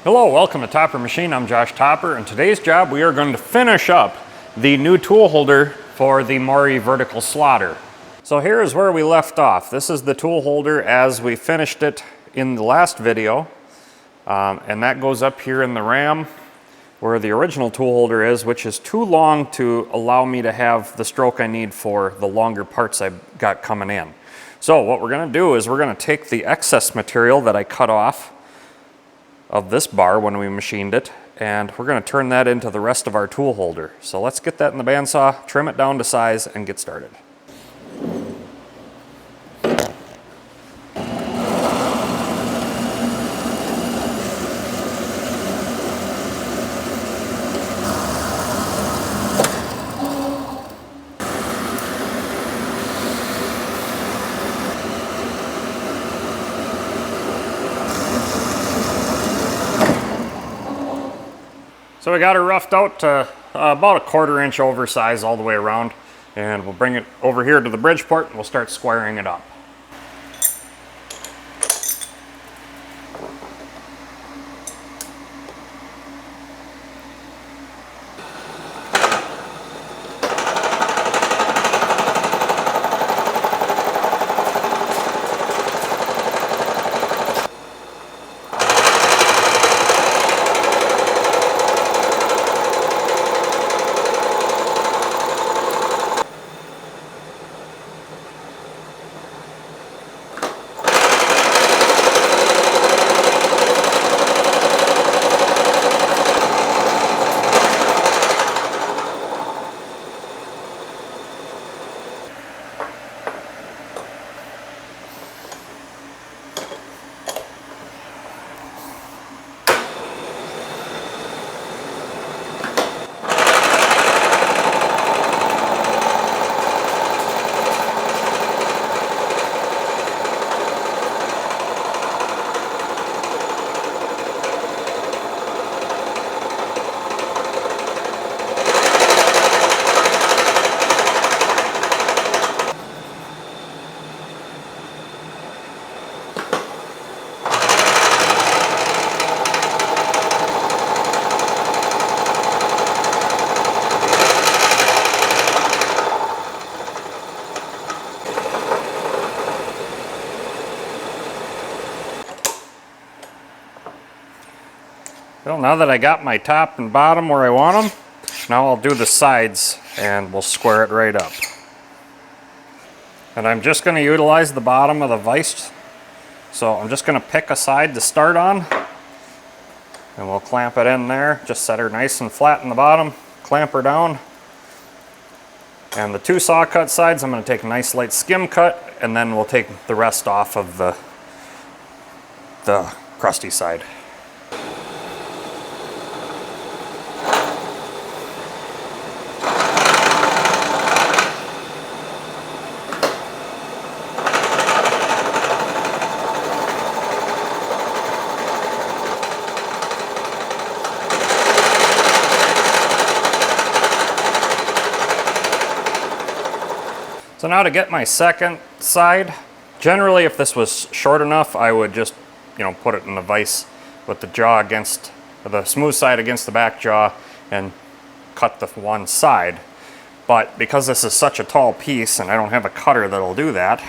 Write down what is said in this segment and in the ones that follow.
Hello, welcome to Topper Machine. I'm Josh Topper, and today's job we are going to finish up the new tool holder for the Maury vertical slaughter. So here is where we left off. This is the tool holder as we finished it in the last video, and that goes up here in the ram where the original tool holder is, which is too long to allow me to have the stroke I need for the longer parts I've got coming in. So what we're going to do is we're going to take the excess material that I cut off of this bar when we machined it, and we're going to turn that into the rest of our tool holder. So let's get that in the bandsaw, trim it down to size, and get started. So we got it roughed out to about a 1/4 inch oversize all the way around, and we'll bring it over here to the Bridgeport and we'll start squaring it up. Well, now that I got my top and bottom where I want them, now I'll do the sides and we'll square it right up. And I'm just going to utilize the bottom of the vise. So I'm just going to pick a side to start on, and we'll clamp it in there. Just set her nice and flat in the bottom, clamp her down. And the 2 saw cut sides, I'm going to take a nice light skim cut, and then we'll take the rest off of the crusty side. So now to get my second side, generally if this was short enough, I would just, put it in the vise with the jaw against, the smooth side against the back jaw and cut the one side. But because this is such a tall piece and I don't have a cutter that'll do that,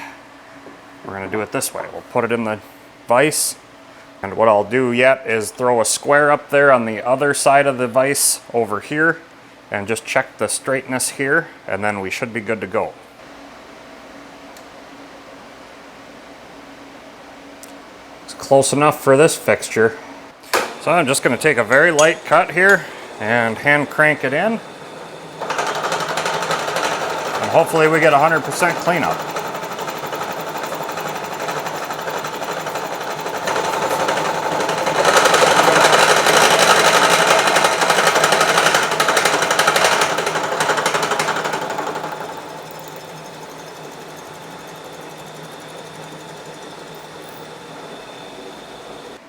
we're going to do it this way. We'll put it in the vise, and what I'll do yet is throw a square up there on the other side of the vise over here and just check the straightness here, and then we should be good to go. Close enough for this fixture. So I'm just going to take a very light cut here and hand crank it in, and hopefully we get 100% cleanup.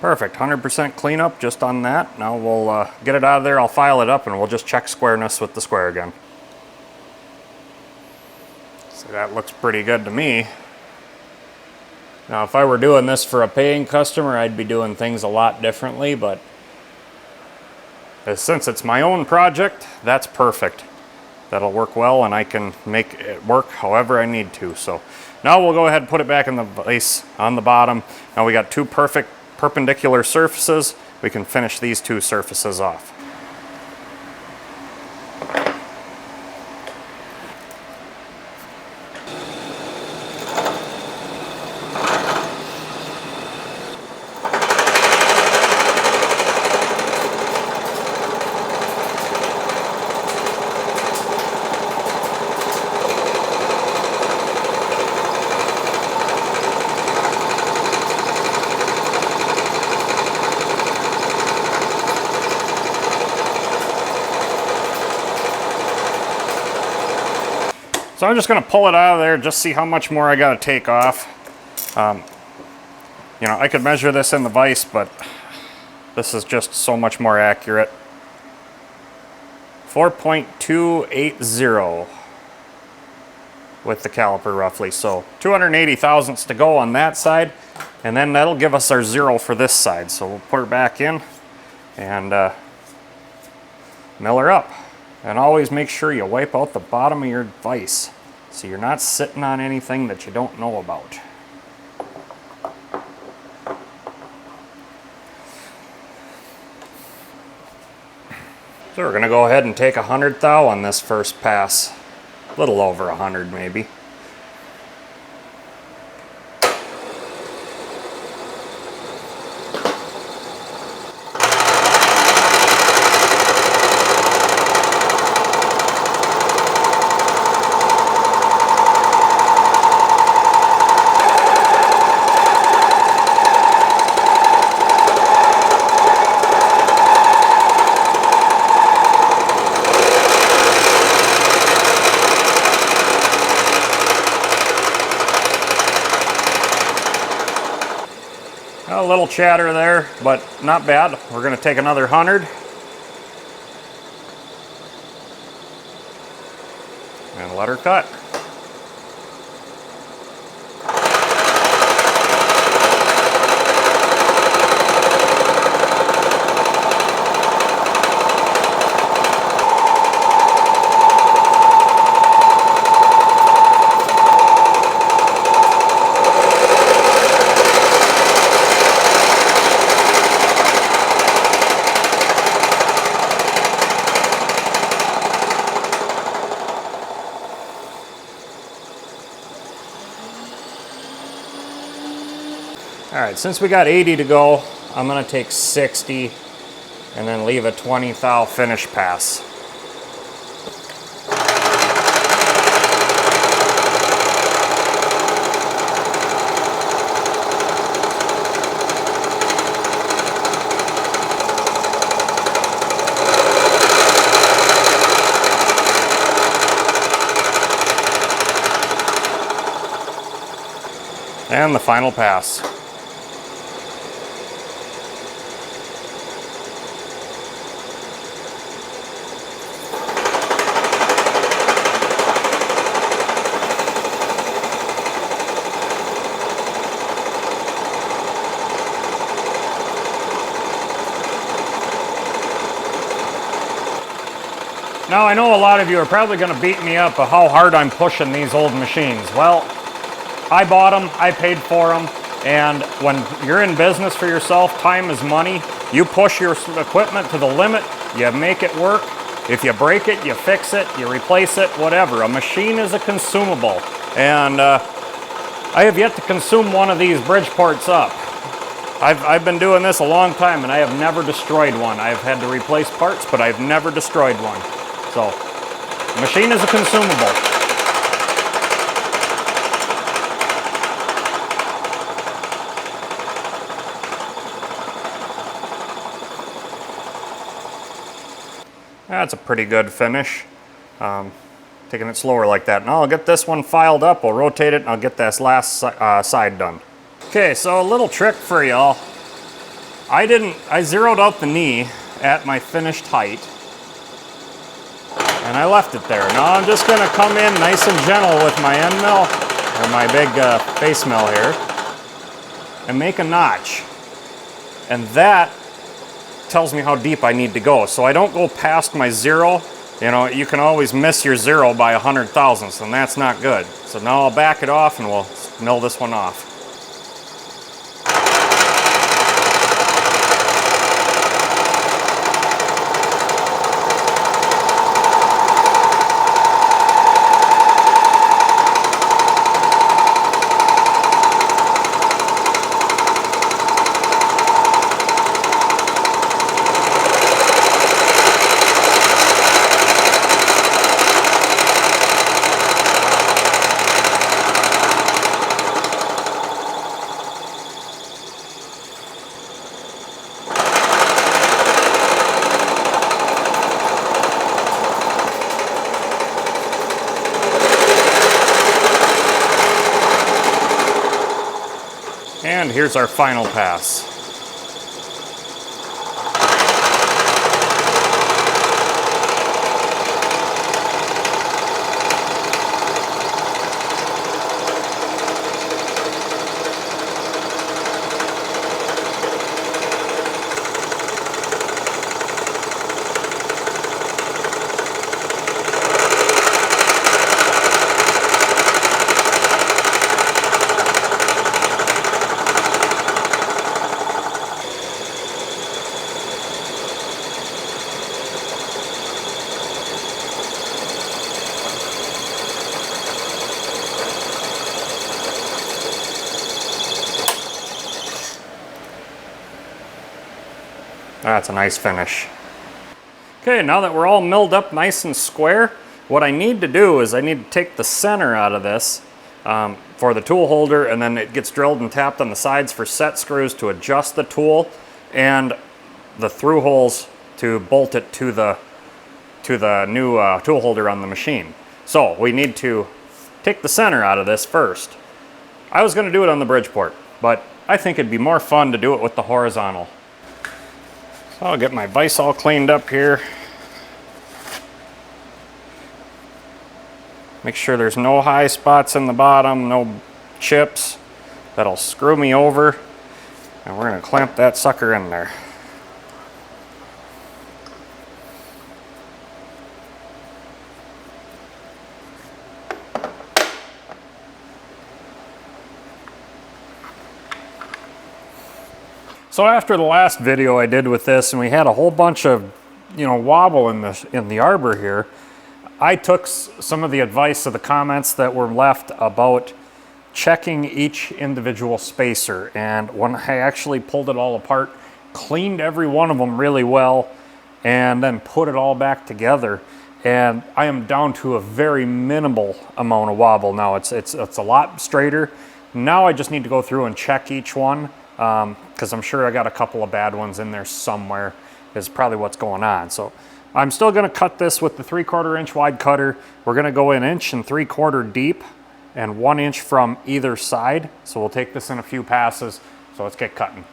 Perfect, 100% cleanup just on that. Now we'll get it out of there, I'll file it up, and we'll just check squareness with the square again. So that looks pretty good to me. Now if I were doing this for a paying customer, I'd be doing things a lot differently, but Since it's my own project, that's perfect. That'll work well, and I can make it work however I need to. So now we'll go ahead and put it back in the vise on the bottom. Now we got two perfect perpendicular surfaces. We can finish these two surfaces off. So I'm just going to pull it out of there, just see how much more I got to take off. You know, I could measure this in the vise, but this is just so much more accurate. 4.280 with the caliper roughly. So 280 thousandths to go on that side, and then that'll give us our 0 for this side. So we'll put her back in and mill her up. And always make sure you wipe out the bottom of your vise so you're not sitting on anything that you don't know about. So we're going to go ahead and take 100 thou on this first pass. A little over 100 maybe. A little chatter there, but not bad. We're going to take another 100 and let her cut. All right, since we got 80 to go, I'm gonna take 60 and then leave a 20 thou finish pass. And the final pass. Now I know a lot of you are probably going to beat me up of how hard I'm pushing these old machines. Well, I bought them, I paid for them, and when you're in business for yourself, time is money. You push your equipment to the limit, you make it work. If you break it, you fix it, you replace it, whatever. A machine is a consumable, and I have yet to consume one of these Bridgeports up. I've been doing this a long time, and I have never destroyed one. I've had to replace parts, but I've never destroyed one. So, machine is a consumable. That's a pretty good finish. Taking it slower like that. Now I'll get this one filed up, we'll rotate it, and I'll get this last side done. Okay, so a little trick for y'all. I zeroed out the knee at my finished height, and I left it there. Now I'm just gonna come in nice and gentle with my end mill, or my big face mill here, and make a notch. And that tells me how deep I need to go. So I don't go past my 0. You know, you can always miss your 0 by 100 thousandths, and that's not good. So now I'll back it off and we'll mill this one off. And here's our final pass. That's a nice finish. Okay, now that we're all milled up nice and square, what I need to do is I need to take the center out of this for the tool holder, and then it gets drilled and tapped on the sides for set screws to adjust the tool, and the through holes to bolt it to the new tool holder on the machine. So we need to take the center out of this first. I was going to do it on the Bridgeport, but I think it'd be more fun to do it with the horizontal. So I'll get my vise all cleaned up here. Make sure there's no high spots in the bottom, no chips that'll screw me over. And we're going to clamp that sucker in there. So after the last video I did with this, and we had a whole bunch of, wobble in the arbor here, I took some of the advice of the comments that were left about checking each individual spacer. And when I actually pulled it all apart, cleaned every one of them really well, and then put it all back together, and I am down to a very minimal amount of wobble now. It's a lot straighter. Now I just need to go through and check each one, because I'm sure I got a couple of bad ones in there somewhere is probably what's going on. So I'm still going to cut this with the 3/4 inch wide cutter. We're going to go 1 3/4 inch deep and 1 inch from either side. So we'll take this in a few passes. So let's get cutting.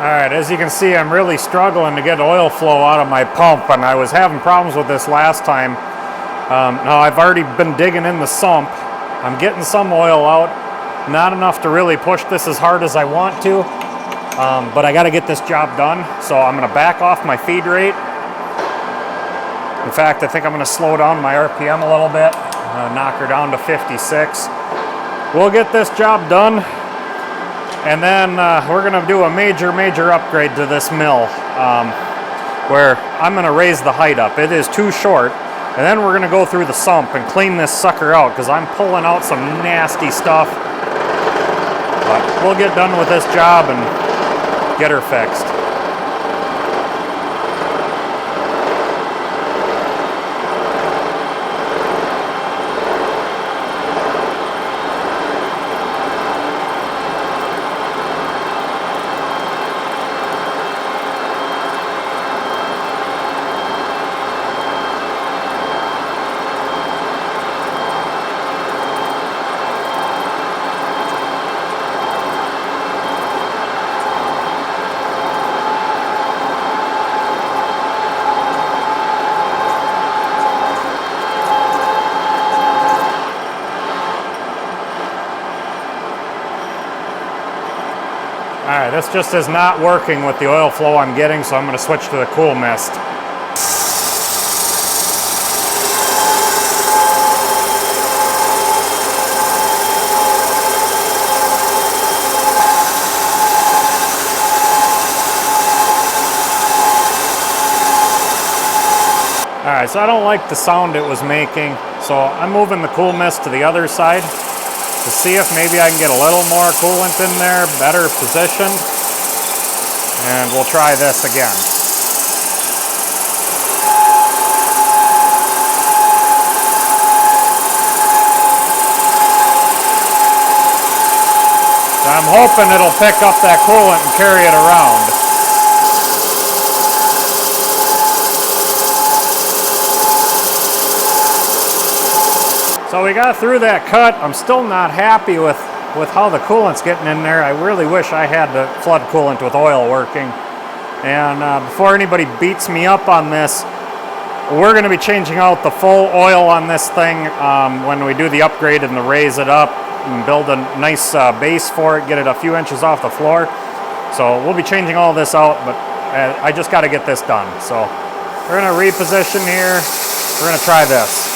All right, as you can see, I'm really struggling to get oil flow out of my pump, and I was having problems with this last time. Now I've already been digging in the sump. I'm getting some oil out, not enough to really push this as hard as I want to, but I got to get this job done. So I'm going to back off my feed rate. In fact, I think I'm going to slow down my RPM a little bit. I'm going to knock her down to 56. We'll get this job done. And then we're going to do a major upgrade to this mill, where I'm going to raise the height up. It is too short. And then we're going to go through the sump and clean this sucker out, because I'm pulling out some nasty stuff. But we'll get done with this job and get her fixed. this just is not working with the oil flow I'm getting, so I'm going to switch to the cool mist. Alright, so I don't like the sound it was making, so I'm moving the cool mist to the other side to see if maybe I can get a little more coolant in there, better positioned, and we'll try this again. So I'm hoping it'll pick up that coolant and carry it around. So we got through that cut. I'm still not happy with how the coolant's getting in there. I really wish I had the flood coolant with oil working. And before anybody beats me up on this, we're going to be changing out the full oil on this thing when we do the upgrade and raise it up and build a nice base for it, get it a few inches off the floor. So we'll be changing all this out, but I just got to get this done. So we're going to reposition here. We're going to try this.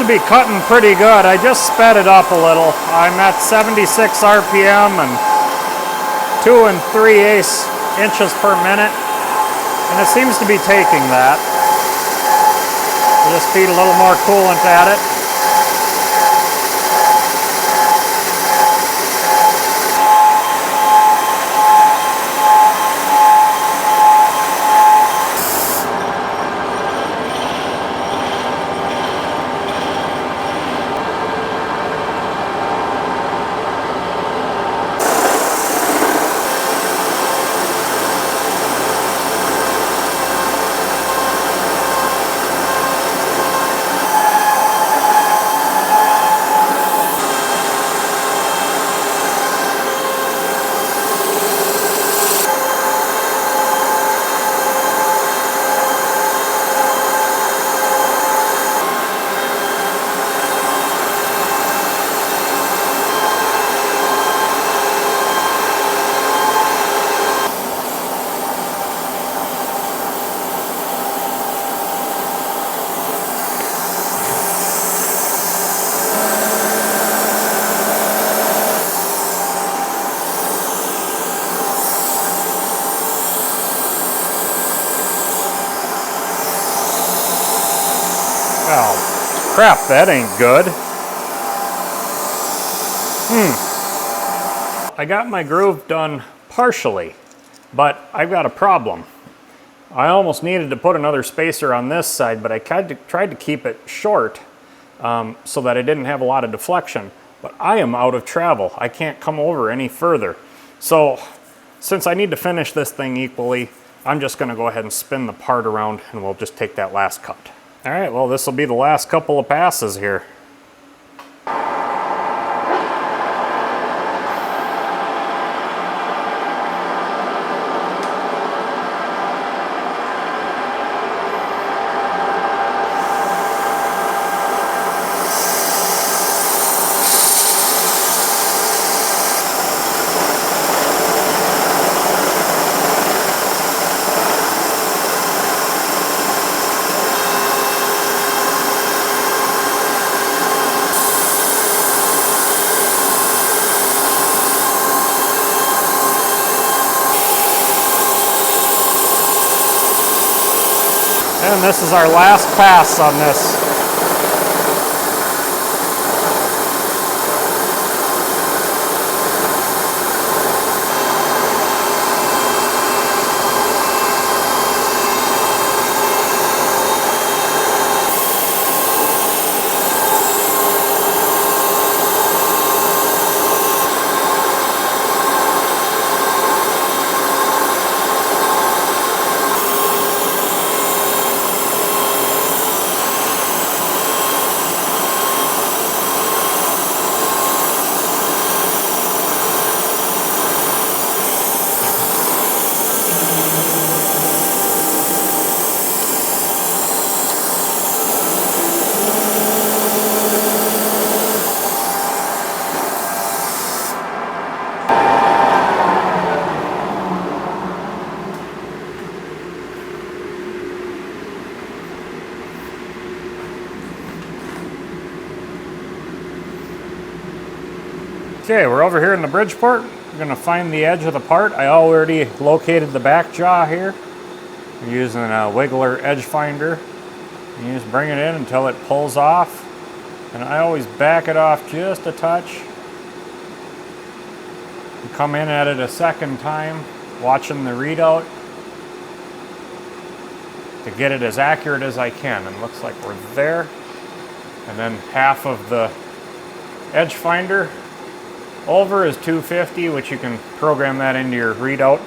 To be cutting pretty good. I just sped it up a little. I'm at 76 RPM and 2 3/8 inches per minute, and it seems to be taking that. I'll just feed a little more coolant at it. Oh, crap, that ain't good. I got my groove done partially, but I've got a problem. I almost needed to put another spacer on this side, but I tried to keep it short so that I didn't have a lot of deflection. But I am out of travel. I can't come over any further. So since I need to finish this thing equally, I'm just going to go ahead and spin the part around and we'll just take that last cut. All right, well, this will be the last couple of passes here. And this is our last pass on this. Okay, we're over here in the Bridgeport. We're gonna find the edge of the part. I already located the back jaw here. I'm using a Wiggler edge finder. You just bring it in until it pulls off. And I always back it off just a touch. And come in at it a second time, watching the readout to get it as accurate as I can. And it looks like we're there. And then half of the edge finder over is 250, which you can program that into your readout.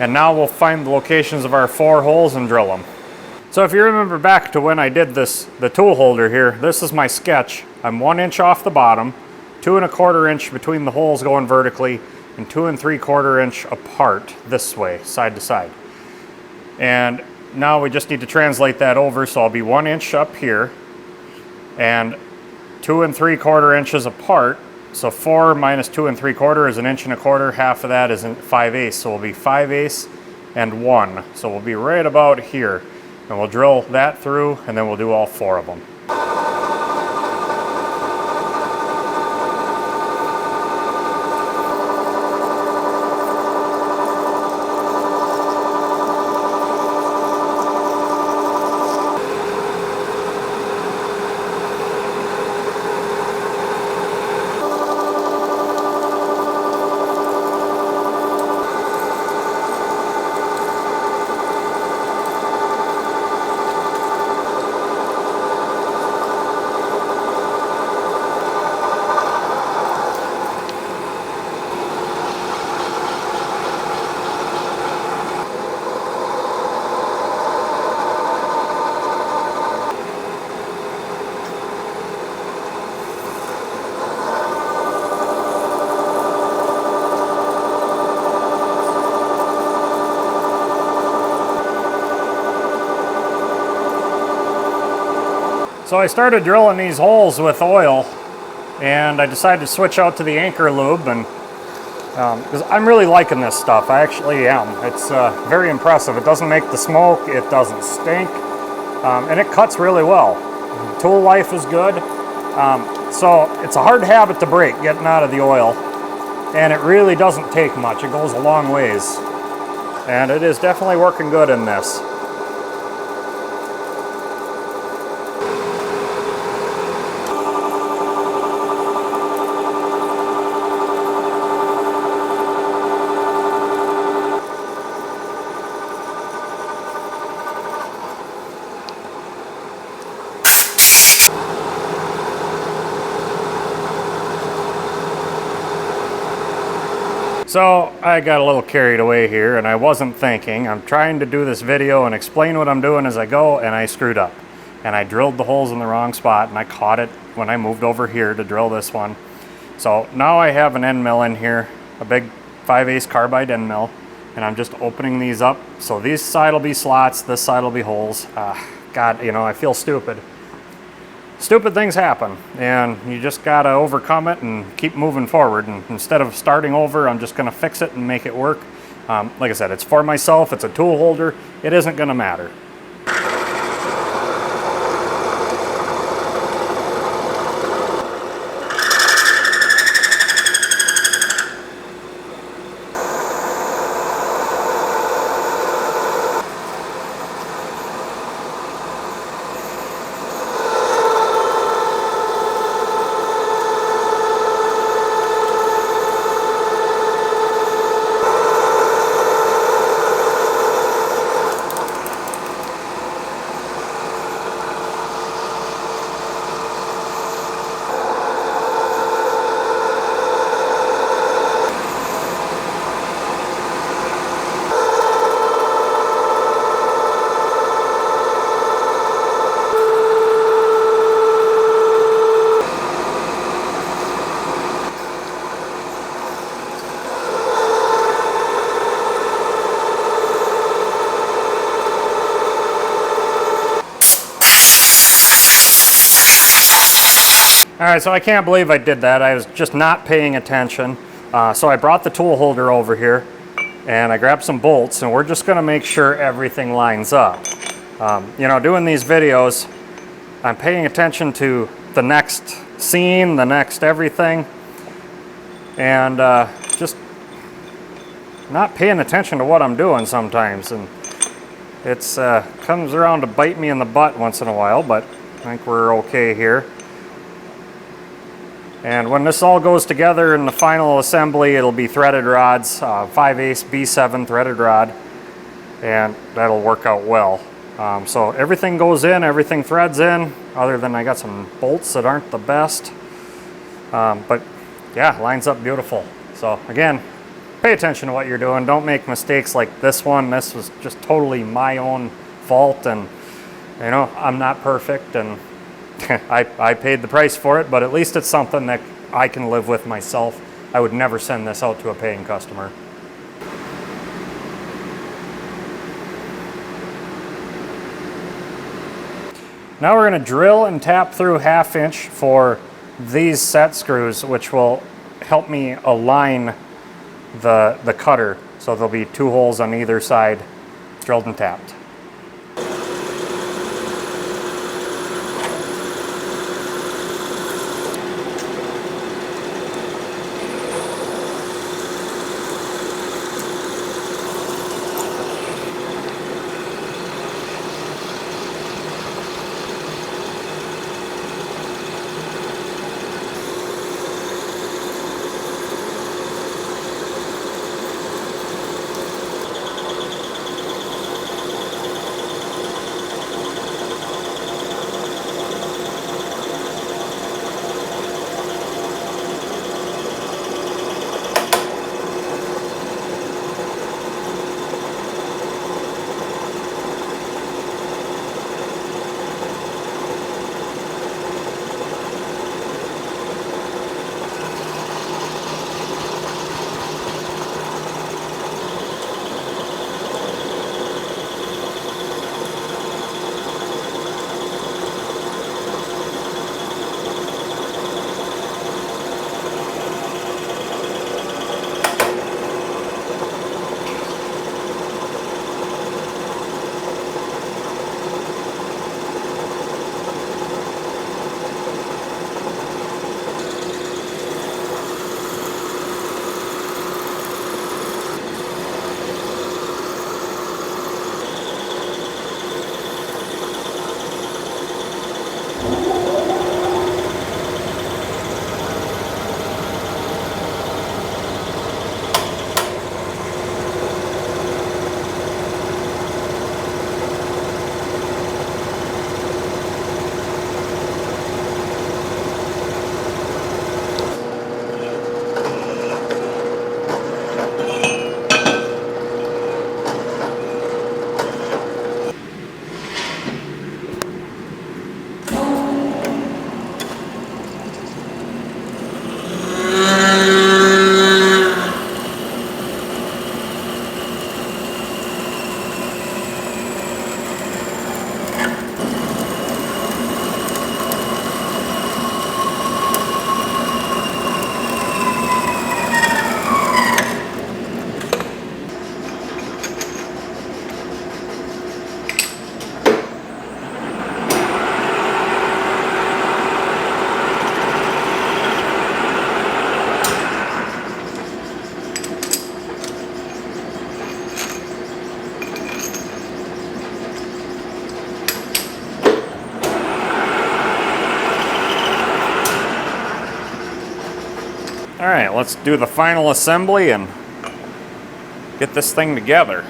And now we'll find the locations of our 4 holes and drill them. So if you remember back to when I did this, the tool holder here, this is my sketch. I'm 1 inch off the bottom, 2 1/4 inch between the holes going vertically, and 2 3/4 inch apart this way, side to side. And now we just need to translate that over, so I'll be 1 inch up here and 2 3/4 inches apart. So 4 minus 2 3/4 is 1 1/4 inch. Half of that is 5/8. So we'll be 5/8 and 1. So we'll be right about here. And we'll drill that through, and then we'll do all 4 of them. So I started drilling these holes with oil, and I decided to switch out to the anchor lube, and because I'm really liking this stuff. I actually am. It's very impressive. It doesn't make the smoke, it doesn't stink, and it cuts really well. Tool life is good. So it's a hard habit to break, getting out of the oil, and it really doesn't take much. It goes a long ways, and it is definitely working good in this. So I got a little carried away here, and I wasn't thinking. I'm trying to do this video and explain what I'm doing as I go, and I screwed up. And I drilled the holes in the wrong spot, and I caught it when I moved over here to drill this one. So now I have an end mill in here, a big 5/8 carbide end mill, and I'm just opening these up. So this side will be slots, this side will be holes. God, you know, I feel stupid. Stupid things happen, and you just gotta overcome it and keep moving forward. And instead of starting over, I'm just gonna fix it and make it work. Like I said, it's for myself, it's a tool holder, it isn't gonna matter. All right, so I can't believe I did that. I was just not paying attention. So I brought the tool holder over here and I grabbed some bolts, and we're just gonna make sure everything lines up. You know, doing these videos, I'm paying attention to the next scene, the next everything. and just not paying attention to what I'm doing sometimes, and it's comes around to bite me in the butt once in a while, but I think we're okay here. And when this all goes together in the final assembly, it'll be threaded rods, 5/8 B7 threaded rod, and that'll work out well. So everything goes in, everything threads in, other than I got some bolts that aren't the best. But yeah, lines up beautiful. So again, pay attention to what you're doing. Don't make mistakes like this one. This was just totally my own fault, and you know, I'm not perfect, and I paid the price for it, but at least it's something that I can live with myself. I would never send this out to a paying customer. Now we're going to drill and tap through 1/2 inch for these set screws, which will help me align the cutter. So there'll be 2 holes on either side, drilled and tapped. All right, let's do the final assembly and get this thing together.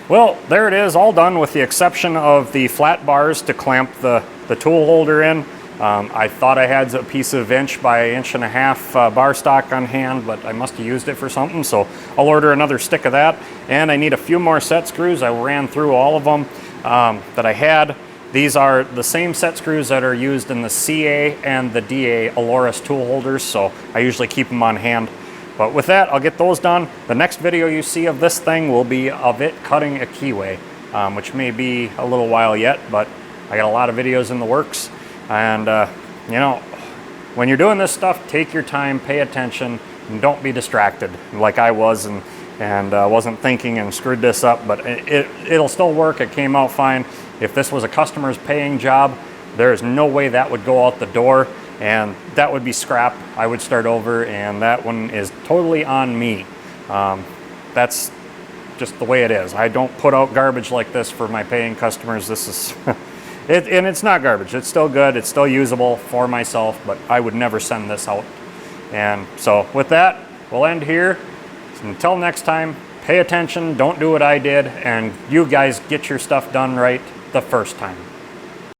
Well, there it is, all done with the exception of the flat bars to clamp the tool holder in. I thought I had a piece of 1 by 1.5 inch bar stock on hand, but I must have used it for something, so I'll order another stick of that. And I need a few more set screws. I ran through all of them that I had. These are the same set screws that are used in the CA and the DA Aloris tool holders, so I usually keep them on hand. But with that, I'll get those done. The next video you see of this thing will be of it cutting a keyway, which may be a little while yet, but I got a lot of videos in the works. And you know, when you're doing this stuff, take your time, pay attention, and don't be distracted like I was and wasn't thinking and screwed this up, but it'll still work. It came out fine. If this was a customer's paying job, there's no way that would go out the door, and that would be scrap. I would start over, and that one is totally on me. That's just the way it is. I don't put out garbage like this for my paying customers. This is, and it's not garbage. It's still good. It's still usable for myself, but I would never send this out. And so with that, we'll end here. Until next time, pay attention, don't do what I did, and you guys get your stuff done right the first time.